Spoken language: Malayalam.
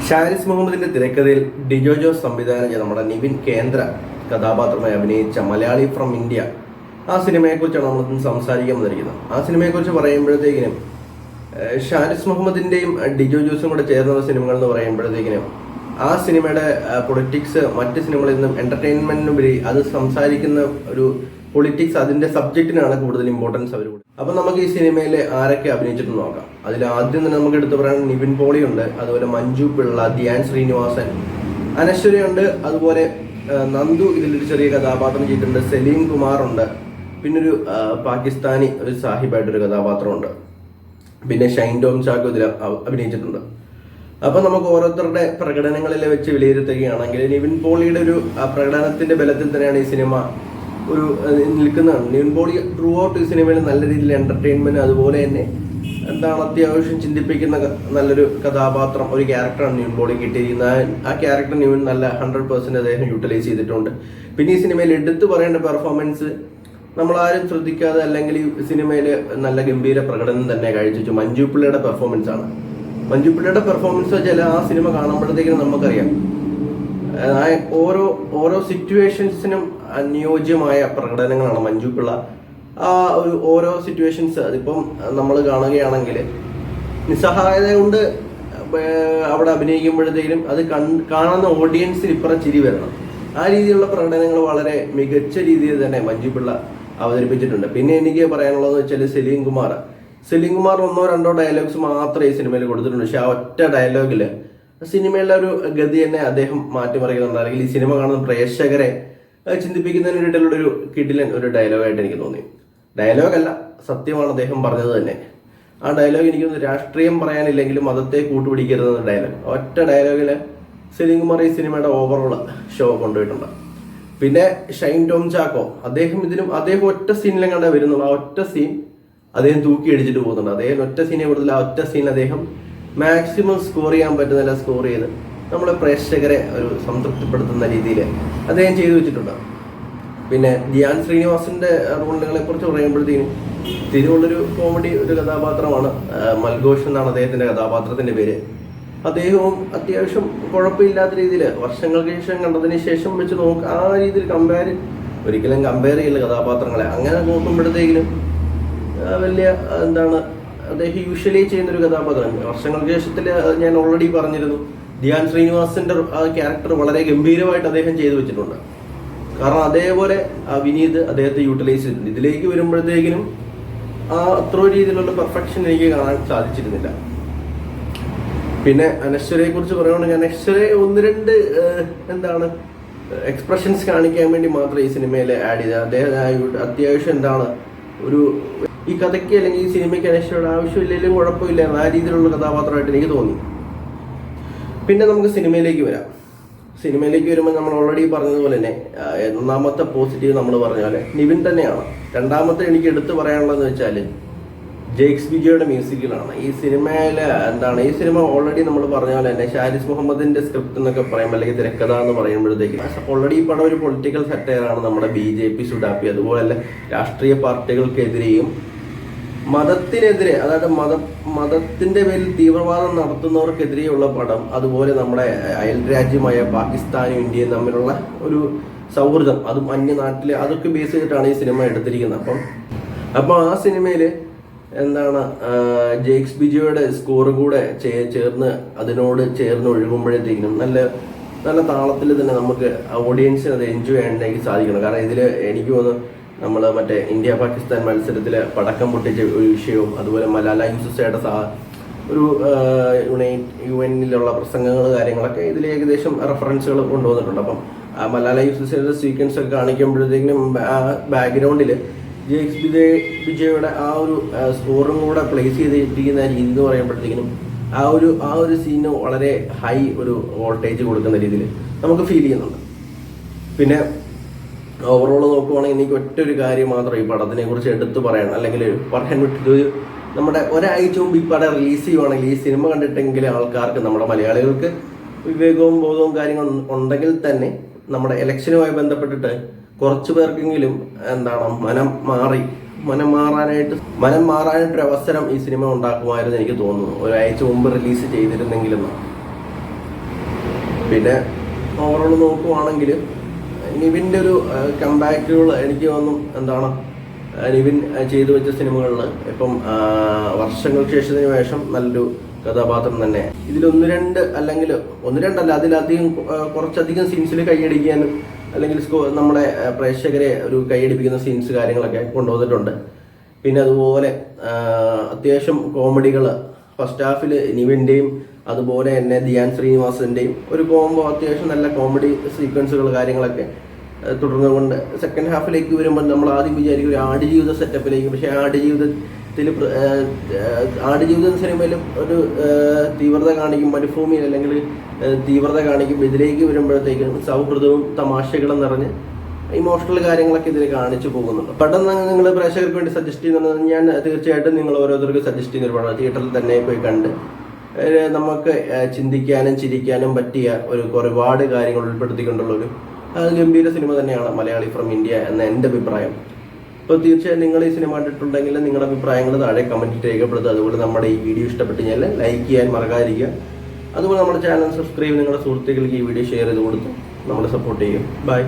ഷാരിസ് മുഹമ്മദിന്റെ തിരക്കഥയിൽ ഡിജോ ജോസ് സംവിധാനം ചെയ്ത നമ്മുടെ നിവിൻ കേന്ദ്ര കഥാപാത്രമായി അഭിനയിച്ച മലയാളി ഫ്രം ഇന്ത്യ ആ സിനിമയെക്കുറിച്ചാണ് നമ്മൾ സംസാരിക്കാൻ വന്നിരിക്കുന്നത്. ആ സിനിമയെക്കുറിച്ച് പറയുമ്പോഴത്തേക്കിനും ഷാരിസ് മുഹമ്മദിന്റെയും ഡിജോ ജോസും കൂടെ ചേർന്ന സിനിമകൾ എന്ന് പറയുമ്പോഴത്തേക്കിനും ആ സിനിമയുടെ പൊളിറ്റിക്സ് മറ്റ് സിനിമകളിൽ നിന്നും എന്റർടൈൻമെന്റിനുപരി അത് സംസാരിക്കുന്ന ഒരു പൊളിറ്റിക്സ് അതിന്റെ സബ്ജക്റ്റിനാണ് കൂടുതൽ ഇമ്പോർട്ടൻസ് അവർ കൊടുക്കുന്നത്. അപ്പൊ നമുക്ക് ഈ സിനിമയിൽ ആരൊക്കെ അഭിനയിച്ചിട്ട് നോക്കാം. അതിൽ ആദ്യം തന്നെ നമുക്ക് എടുത്തു പറയാൻ നിവിൻ പോളി ഉണ്ട്, അതുപോലെ മഞ്ജു പിള്ള, ധ്യാൻ ശ്രീനിവാസൻ, അനശ്വരയുണ്ട്, അതുപോലെ നന്ദു ഇതിലൊരു ചെറിയ കഥാപാത്രം ചെയ്തിട്ടുണ്ട്, സലീം കുമാർ ഉണ്ട്, പിന്നെ ഒരു പാകിസ്ഥാനി ഒരു സാഹിബായിട്ടൊരു കഥാപാത്രമുണ്ട്, പിന്നെ ഷൈൻ ടോം ചാക്കോ ഇതിൽ അഭിനയിച്ചിട്ടുണ്ട്. അപ്പൊ നമുക്ക് ഓരോരുത്തരുടെ പ്രകടനങ്ങളിൽ വെച്ച് വിലയിരുത്തുകയാണെങ്കിൽ നിവിൻ പോളിയുടെ ഒരു പ്രകടനത്തിന്റെ ബലത്തിൽ തന്നെയാണ് ഈ സിനിമ ഒരു നിൽക്കുന്നതാണ്. നിവിൻ പോളി ത്രൂ ഔട്ട് ഈ സിനിമയിൽ നല്ല രീതിയിൽ എന്റർടൈൻമെന്റ്, അതുപോലെ തന്നെ എന്താണ് അത്യാവശ്യം ചിന്തിപ്പിക്കുന്ന നല്ലൊരു കഥാപാത്രം, ഒരു ക്യാരക്ടറാണ് നിവിൻ പോളി കിട്ടിയിരിക്കുന്നത്. ആ ക്യാരക്ടർ നിവിൻ നല്ല 100% അദ്ദേഹം യൂട്ടിലൈസ് ചെയ്തിട്ടുണ്ട്. പിന്നെ ഈ സിനിമയിൽ എടുത്തു പറയേണ്ട പെർഫോമൻസ് നമ്മളാരും ശ്രദ്ധിക്കാതെ അല്ലെങ്കിൽ ഈ സിനിമയിൽ നല്ല ഗംഭീര പ്രകടനം തന്നെ കാഴ്ചവെച്ചു മഞ്ജു പിള്ളയുടെ പെർഫോമൻസ് ആണ്. മഞ്ജു പിള്ളയുടെ പെർഫോമൻസ് വെച്ചാൽ ആ സിനിമ കാണുമ്പോഴത്തേക്കും നമുക്കറിയാം ഓരോ സിറ്റുവേഷൻസിനും അനുയോജ്യമായ പ്രകടനങ്ങളാണ് മഞ്ജു പിള്ള. ആ ഒരു ഓരോ സിറ്റുവേഷൻസ് അതിപ്പം നമ്മൾ കാണുകയാണെങ്കിൽ നിസ്സഹായത കൊണ്ട് അവിടെ അഭിനയിക്കുമ്പോഴത്തേക്കും അത് കാണുന്ന ഓഡിയൻസിൽ ഇപ്പുറം ചിരി വരണം. ആ രീതിയിലുള്ള പ്രകടനങ്ങൾ വളരെ മികച്ച രീതിയിൽ തന്നെ മഞ്ജു പിള്ള അവതരിപ്പിച്ചിട്ടുണ്ട്. പിന്നെ എനിക്ക് പറയാനുള്ളതെന്ന് വെച്ചാൽ സലീം കുമാർ ഒന്നോ രണ്ടോ ഡയലോഗ്സ് മാത്രമേ ഈ സിനിമയിൽ കൊടുത്തിട്ടുണ്ട്. പക്ഷെ ആ ഒറ്റ ഡയലോഗില് സിനിമയുടെ ഒരു ഗതി തന്നെ അദ്ദേഹം മാറ്റിമറിക്കുന്നുണ്ട്. അല്ലെങ്കിൽ ഈ സിനിമ കാണുന്ന പ്രേക്ഷകരെ ചിന്തിപ്പിക്കുന്നതിന് വേണ്ടിയിട്ടുള്ള ഒരു കിടിലൻ ഒരു ഡയലോഗായിട്ട് എനിക്ക് തോന്നി. ഡയലോഗല്ല, സത്യമാണ് അദ്ദേഹം പറഞ്ഞത് തന്നെ. ആ ഡയലോഗ് എനിക്കൊന്ന് രാഷ്ട്രീയം പറയാനില്ലെങ്കിലും മതത്തെ കൂട്ടുപിടിക്കരുതെന്ന ഡയലോഗ്, ഒറ്റ ഡയലോഗില് സലീം കുമാർ ഈ സിനിമയുടെ ഓവറോൾ ഷോ കൊണ്ടുപോയിട്ടുണ്ട്. പിന്നെ ഷൈൻ ടോം ചാക്കോ അദ്ദേഹം ഒറ്റ സീനിലും കണ്ടേ വരുന്നുള്ളൂ. ആ ഒറ്റ സീൻ അദ്ദേഹം തൂക്കി അടിച്ചിട്ട് പോകുന്നുണ്ട്. അദ്ദേഹം ഒറ്റ സീനെ കൊടുത്തില്ല, ആ ഒറ്റ സീൻ അദ്ദേഹം മാക്സിമം സ്കോർ ചെയ്യാൻ പറ്റുന്നില്ല, സ്കോർ ചെയ്ത് നമ്മളെ പ്രേക്ഷകരെ ഒരു സംതൃപ്തിപ്പെടുത്തുന്ന രീതിയിൽ അദ്ദേഹം ചെയ്തു വെച്ചിട്ടുണ്ട്. പിന്നെ ധ്യാൻ ശ്രീനിവാസിന്റെ റോളുകളെ കുറിച്ച് പറയുമ്പോഴത്തേക്കും തിരുവുള്ളൊരു കോമഡി ഒരു കഥാപാത്രമാണ്. മൽഘോഷ് എന്നാണ് അദ്ദേഹത്തിന്റെ കഥാപാത്രത്തിന്റെ പേര്. അദ്ദേഹവും അത്യാവശ്യം കുഴപ്പമില്ലാത്ത രീതിയിൽ വർഷങ്ങൾക്ക് ശേഷം കണ്ടതിന് ശേഷം വെച്ച് ആ രീതിയിൽ ഒരിക്കലും കമ്പയർ ചെയ്യില്ല കഥാപാത്രങ്ങളെ. അങ്ങനെ നോക്കുമ്പോഴത്തേക്കിനും വലിയ അദ്ദേഹം യൂഷ്വലി ചെയ്യുന്നൊരു കഥാപാത്രം. വർഷങ്ങൾക്ക് ശേഷത്തിൽ ഞാൻ ഓൾറെഡി പറഞ്ഞിരുന്നു, ധ്യാൻ ശ്രീനിവാസിന്റെ ആ ക്യാരക്ടർ വളരെ ഗംഭീരമായിട്ട് അദ്ദേഹം ചെയ്തു വെച്ചിട്ടുണ്ട്. കാരണം അതേപോലെ വിനീത് അദ്ദേഹത്തെ യൂട്ടിലൈസ് ചെയ്തിട്ടുണ്ട്. ഇതിലേക്ക് വരുമ്പോഴത്തേക്കിനും ആ അത്ര രീതിയിലുള്ള പെർഫെക്ഷൻ എനിക്ക് കാണാൻ സാധിച്ചിരുന്നില്ല. പിന്നെ അനശ്വരയെ കുറിച്ച് പറയുകയാണെങ്കിൽ അനശ്വരെ ഒന്ന് രണ്ട് എക്സ്പ്രഷൻസ് കാണിക്കാൻ വേണ്ടി മാത്രം ഈ സിനിമയിൽ ആഡ് ചെയ്തത്. അദ്ദേഹം അത്യാവശ്യം ഒരു ഈ കഥയ്ക്ക് അല്ലെങ്കിൽ ഈ സിനിമയ്ക്ക് അനശ്വരയുടെ ആവശ്യമില്ലെങ്കിലും കുഴപ്പമില്ല, ആ രീതിയിലുള്ള കഥാപാത്രമായിട്ട് എനിക്ക് തോന്നി. പിന്നെ നമുക്ക് സിനിമയിലേക്ക് വരുമ്പോൾ നമ്മൾ ഓൾറെഡി പറഞ്ഞതുപോലെ തന്നെ ഒന്നാമത്തെ പോസിറ്റീവ് നമ്മൾ പറഞ്ഞ പോലെ നിവിൻ തന്നെയാണ്. രണ്ടാമത്തെ എനിക്ക് എടുത്തു പറയാനുള്ളതെന്ന് വെച്ചാൽ ജെയ്ക്സ് വിജയുടെ മ്യൂസിക്കിലാണ്. ഈ സിനിമയിൽ ഈ സിനിമ ഓൾറെഡി നമ്മൾ പറഞ്ഞ പോലെ തന്നെ ഷാരിസ് മുഹമ്മദിന്റെ സ്ക്രിപ്റ്റ് എന്നൊക്കെ പറയുമ്പോൾ അല്ലെങ്കിൽ തിരക്കഥ എന്ന് പറയുമ്പോഴത്തേക്കും ഓൾറെഡി ഈ പടം ഒരു പൊളിറ്റിക്കൽ സെറ്റയറാണ്. നമ്മുടെ BJP സുഡാപ്പി, അതുപോലെ രാഷ്ട്രീയ പാർട്ടികൾക്കെതിരെയും മതത്തിനെതിരെ, അതായത് മതത്തിന്റെ പേരിൽ തീവ്രവാദം നടത്തുന്നവർക്കെതിരെയുള്ള പടം, അതുപോലെ നമ്മുടെ അയൽ രാജ്യമായ പാകിസ്ഥാനും ഇന്ത്യയും തമ്മിലുള്ള ഒരു സൗഹൃദം, അതും അന്യനാട്ടിലെ അതൊക്കെ ബേസ് ചെയ്തിട്ടാണ് ഈ സിനിമ എടുത്തിരിക്കുന്നത്. അപ്പം ആ സിനിമയില് ജെയ്ക്സ് ബിജോയുടെ സ്കോറും കൂടെ അതിനോട് ചേർന്ന് ഒഴുകുമ്പോഴത്തേക്കും നല്ല താളത്തിൽ തന്നെ നമുക്ക് ഓഡിയൻസിന് അത് എൻജോയ് ചെയ്യാനായിട്ട് സാധിക്കണം. കാരണം ഇതിൽ എനിക്ക് തോന്നുന്നു നമ്മൾ മറ്റേ ഇന്ത്യ പാകിസ്ഥാൻ മത്സരത്തിൽ പടക്കം പൊട്ടിച്ച ഒരു വിഷയവും, അതുപോലെ മലാല യൂസുഫ്സയുടെ ഒരു UN-ലുള്ള പ്രസംഗങ്ങൾ കാര്യങ്ങളൊക്കെ ഇതിൽ ഏകദേശം റെഫറൻസുകൾ കൊണ്ടുവന്നിട്ടുണ്ട്. അപ്പം മലാല യൂസുഫ്സയുടെ സീക്വൻസ് ഒക്കെ കാണിക്കുമ്പോഴത്തേക്കും ബാക്ക്ഗ്രൗണ്ടിൽ ജെയ്ക്സ് വിജയുടെ ആ ഒരു സ്കോറും കൂടെ പ്ലേസ് ചെയ്തിരിക്കുന്ന രീതി എന്ന് പറയുമ്പോഴത്തേക്കിനും ആ ഒരു സീന് വളരെ ഹൈ ഒരു വോൾട്ടേജ് കൊടുക്കുന്ന രീതിയിൽ നമുക്ക് ഫീൽ ചെയ്യുന്നുണ്ട്. പിന്നെ ഓവറോൾ നോക്കുവാണെങ്കിൽ എനിക്ക് ഒറ്റൊരു കാര്യം മാത്രം ഈ പടത്തിനെ കുറിച്ച് എടുത്തു പറയണം, അല്ലെങ്കിൽ പറയാൻ വിട്ടത് നമ്മുടെ ഒരാഴ്ച മുമ്പ് ഈ പടം റിലീസ് ചെയ്യുവാണെങ്കിൽ ഈ സിനിമ കണ്ടിട്ടെങ്കിൽ ആൾക്കാർക്ക്, നമ്മുടെ മലയാളികൾക്ക് വിവേകവും ബോധവും കാര്യങ്ങളും ഉണ്ടെങ്കിൽ തന്നെ നമ്മുടെ ഇലക്ഷനുമായി ബന്ധപ്പെട്ടിട്ട് കുറച്ചു പേർക്കെങ്കിലും മനം മാറാനായിട്ടൊരു അവസരം ഈ സിനിമ ഉണ്ടാക്കുമായിരുന്നു എനിക്ക് തോന്നുന്നു, ഒരാഴ്ച മുമ്പ് റിലീസ് ചെയ്തിരുന്നെങ്കിലും. പിന്നെ ഓവറോൾ നോക്കുവാണെങ്കിൽ നിവിൻ്റെ ഒരു കംബാക്കുകൾ എനിക്ക് തോന്നും എന്താണ്, നിവിൻ ചെയ്തു വെച്ച സിനിമകളിൽ ഇപ്പം വർഷങ്ങൾക്ക് ശേഷം നല്ലൊരു കഥാപാത്രം തന്നെ. ഇതിലൊന്ന് രണ്ടല്ല അതിലധികം കുറച്ചധികം സീൻസിൽ കൈയടിക്കാനും അല്ലെങ്കിൽ നമ്മളെ പ്രേക്ഷകരെ ഒരു കൈയടിപ്പിക്കുന്ന സീൻസ് കാര്യങ്ങളൊക്കെ കൊണ്ടുവന്നിട്ടുണ്ട്. പിന്നെ അതുപോലെ അത്യാവശ്യം കോമഡികൾ ഫസ്റ്റ് ഹാഫിൽ നിവിൻ്റെയും അതുപോലെ തന്നെ ധ്യാൻ ശ്രീനിവാസൻ്റെയും ഒരു കോംബോ, അത്യാവശ്യം നല്ല കോമഡി സീക്വൻസുകൾ കാര്യങ്ങളൊക്കെ തുടർന്നുകൊണ്ട് സെക്കൻഡ് ഹാഫിലേക്ക് വരുമ്പോൾ നമ്മൾ ആദ്യം വിചാരിക്കും ഒരു ആടുജീവിത സെറ്റപ്പിലേക്ക്. പക്ഷേ ആടുജീവിതം സിനിമയിൽ ഒരു തീവ്രത കാണിക്കും, മരുഭൂമിയിൽ അല്ലെങ്കിൽ തീവ്രത കാണിക്കും. ഇതിലേക്ക് വരുമ്പോഴത്തേക്കും സൗഹൃദവും തമാശകളും നിറഞ്ഞ് ഇമോഷണൽ കാര്യങ്ങളൊക്കെ ഇതിൽ കാണിച്ചു പോകുന്നുണ്ട്. പെട്ടെന്ന് നിങ്ങൾ പ്രേക്ഷകർക്ക് വേണ്ടി സജസ്റ്റ് ചെയ്യുന്നത് ഞാൻ തീർച്ചയായിട്ടും നിങ്ങൾ ഓരോരുത്തർക്ക് സജസ്റ്റ് ചെയ്യുന്ന ഒരു പടം. തിയേറ്ററിൽ തന്നെ പോയി കണ്ട് നമുക്ക് ചിന്തിക്കാനും ചിരിക്കാനും പറ്റിയ ഒരുപാട് കാര്യങ്ങൾ ഉൾപ്പെടുത്തിക്കൊണ്ടുള്ളൊരു ഗംഭീര സിനിമ തന്നെയാണ് മലയാളി ഫ്രം ഇന്ത്യ എന്ന എൻ്റെ അഭിപ്രായം. അപ്പോൾ തീർച്ചയായും നിങ്ങൾ ഈ സിനിമ കണ്ടിട്ടുണ്ടെങ്കിൽ നിങ്ങളുടെ അഭിപ്രായങ്ങൾ താഴെ കമൻറ്റ് രേഖപ്പെടുത്തുക. അതുപോലെ നമ്മുടെ ഈ വീഡിയോ ഇഷ്ടപ്പെട്ട് കഴിഞ്ഞാൽ ലൈക്ക് ചെയ്യാൻ മറക്കാതിരിക്കുക. അതുപോലെ നമ്മുടെ ചാനൽ സബ്സ്ക്രൈബ്, നിങ്ങളുടെ സുഹൃത്തുക്കൾക്ക് ഈ വീഡിയോ ഷെയർ ചെയ്ത് കൊടുത്ത് നമ്മളെ സപ്പോർട്ട് ചെയ്യും. ബൈ.